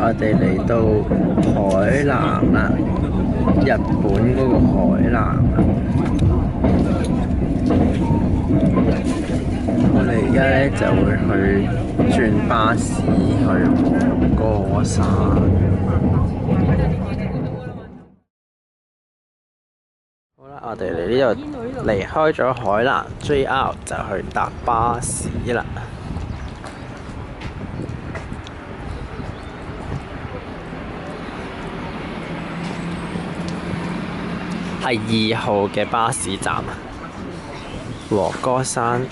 我哋嚟到海南啦，日本嗰個海南啊！我哋而家咧就會去轉巴士去黃歌山。好啦，我哋嚟呢度離開咗海南 JR 就去搭巴士啦。係2號嘅巴士站啊，黃歌山。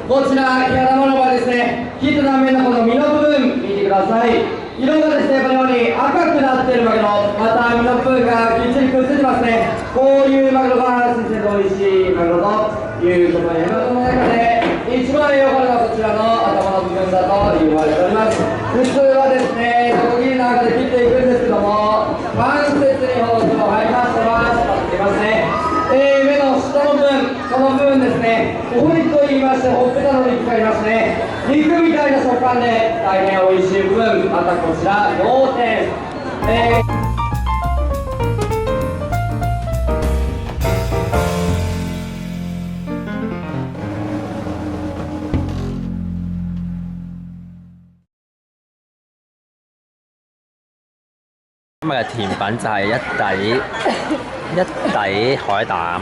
こちら、毛穴物はですね、切った断面のこの身の部分、見てください。色がですね、このように赤くなっているマグロ、また身の部分がきっちりくっついてますね。こういうマグロが新鮮で美味しいマグロということで、マグロの中で一番良かったのはこちらの頭の部分だと言われております。普通はですね、ノコギリなんかで切っていくんですけども、関節に包丁を入りましては、使っていますね。目の下の部分、この部分ですね、お堀と言いまして、ほっぺたの肉がありますね。肉みたいな食感で大変美味しい部分、またこちら、両点。今日嘅甜品就係一底海膽，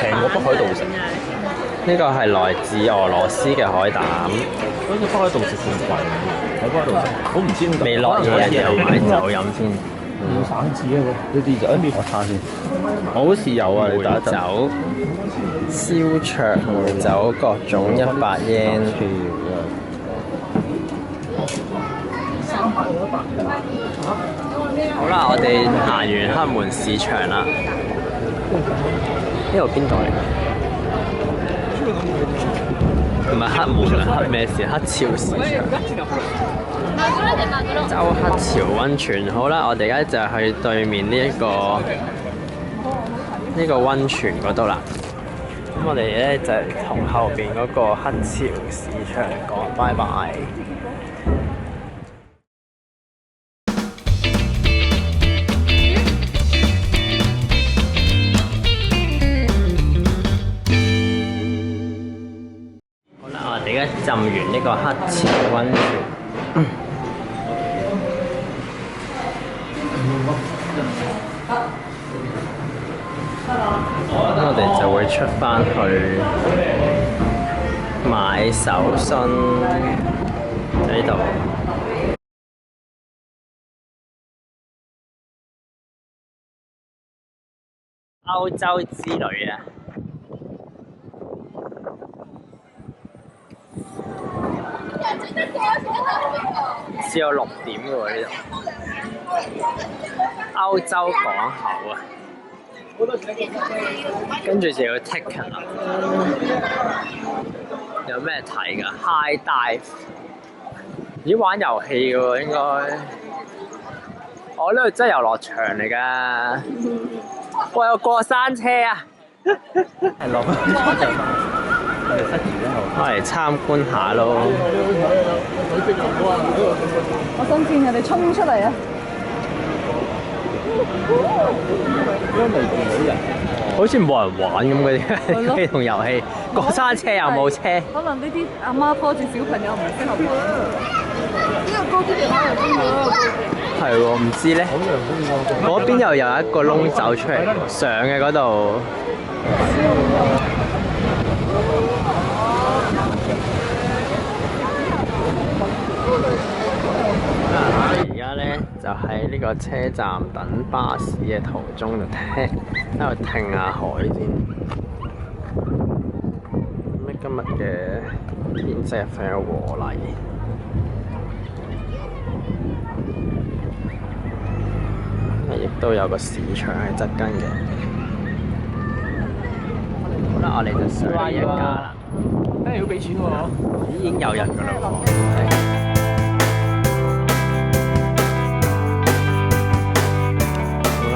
平過北海道食。呢個係來自俄羅斯嘅海膽。好似北海道食算貴，喺北海道食，我唔知點解。未落嘢就買酒飲先。要省紙啊！呢啲就我睇下先。我好似有啊，你打一陣。酒、燒灼梅酒各種100 yen。好啦，我哋行完黑門市場啦。呢度邊度嚟㗎？唔係黑門啊，黑咩事？黑潮市場。周黑潮溫泉。好啦，我哋而家就去對面呢個溫泉嗰度啦。咁我哋咧就同後邊嗰個黑潮市場講拜拜。我哋而家浸完呢個黑潮溫泉，咁我哋就會出返去買手信喺呢度。歐洲之旅啊！只有6點嘅喎呢度，歐洲港口啊，跟住就要 ticket 啦。有咩睇㗎 ？High dive， 咦玩遊戲嘅喎應該。我呢度真係遊樂場嚟㗎。我有過山車啊！係落我嚟參觀下咯。我想見人哋衝出嚟啊！好似冇人玩咁嗰啲機動遊戲，過山車又冇車。可能呢啲阿媽拖住小朋友唔適合玩。呢個高啲地方又邊個？係喎，唔知咧。嗰邊又有一個窿走出嚟，上嘅嗰度。而家咧就喺呢個車站等巴士嘅途中，就喺度聽下海先。咁今日嘅天色非常和麗。亦都有個市場喺側跟嘅。好啦，我哋就上呢一家啦。要俾錢喎，已經有人㗎啦喎。好啦，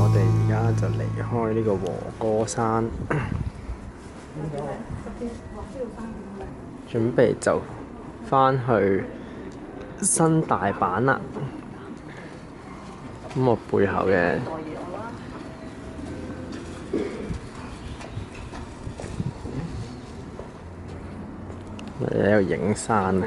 我哋而家就離開呢個和歌山，準備就返去新大阪啦。咁我背後嘅我哋喺度影山啊！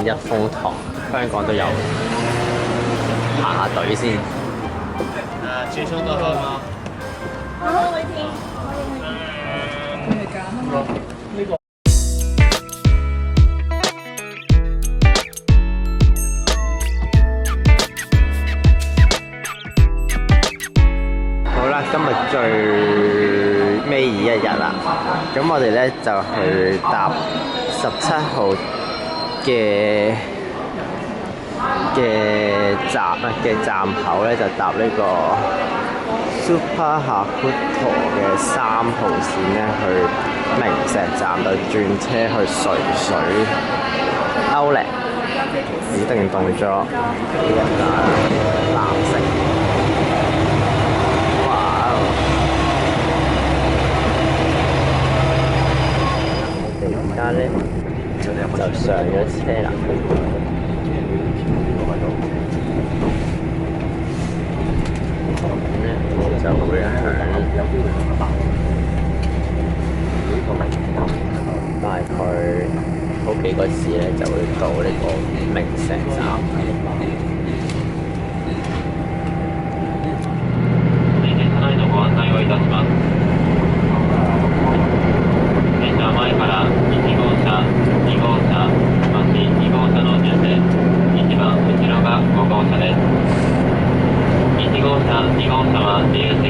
一風堂，香港都有，排下隊先。切雙多開嗎？好啦，今日最尾一日啦，咁我哋咧就去搭17號嘅站口咧，就搭呢個 Super Hakuto 嘅3號線咧，去明石站度轉車去垂水Outlet，指定動作呢一間藍色。哇！我哋而家咧就上咗車啦。就會響大概好幾個字咧，就會到呢個明石站。ご案内をいたします。電車前から1号車、2号車、2号車の順で一番後ろが5号車です。1号車、2号車は自由席、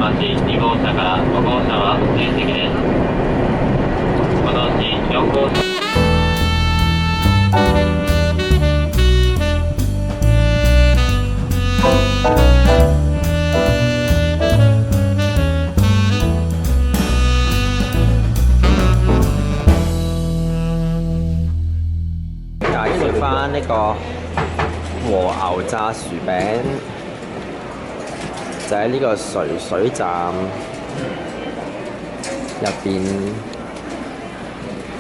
2号車から5号車は指定席です。このうち4号車翻呢個和牛炸薯餅，就喺呢個垂水站入邊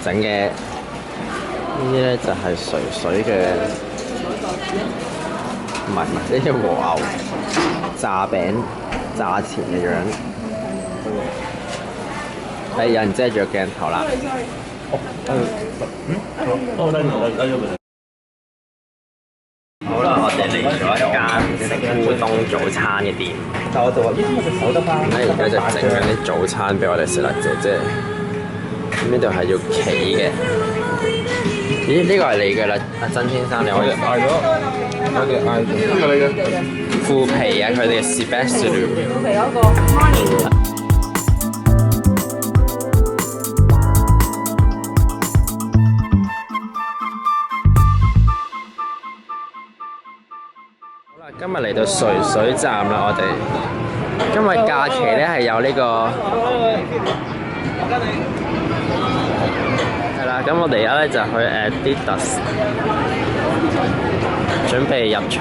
整嘅。呢啲咧就係垂水嘅，唔係呢啲和牛炸餅炸前嘅樣。係有人遮住個鏡頭啦。好啦，我哋嚟咗一間食烏冬早餐嘅店。但我就話：咦，我得翻。而家就整緊啲早餐俾我哋食啦，姐姐。呢度係要企嘅。咦？呢個係你嘅啦，阿曾先生，你可以嗌咗。我哋嗌咗。呢個你嘅。腐皮啊！佢哋嘅 special。腐皮嗰個。今日嚟到垂水站啦，我哋今日假期咧係有呢個係啦，咁我哋而家咧就去Adidas準備入場。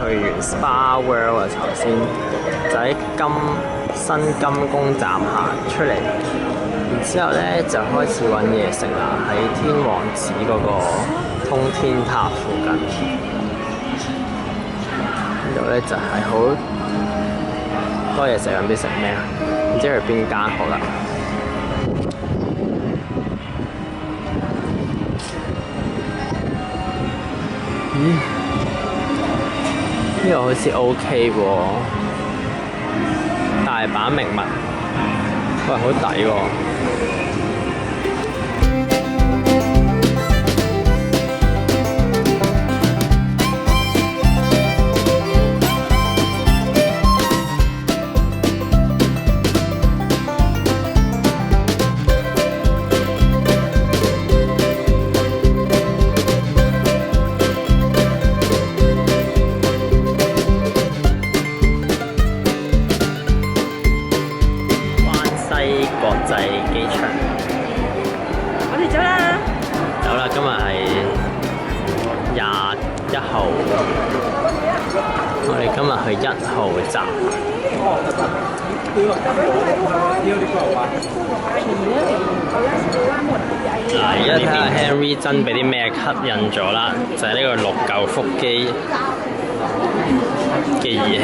去完 Spa World 啊，頭先就喺新金宮站行出嚟，然之後咧就開始揾嘢食啦，喺天王寺嗰個通天塔附近。呢度咧就係好多嘢食，唔知食咩啊？唔知去邊間好啦。咦？呢個好似 OK 喎，大阪名物，喂，好抵喎！國際機場，我哋走啦！走啦！今日係21號，我哋今日去1號站。嗱，而家睇下 Henry 真俾啲咩吸引咗啦，就係呢個6嚿腹肌嘅儀器。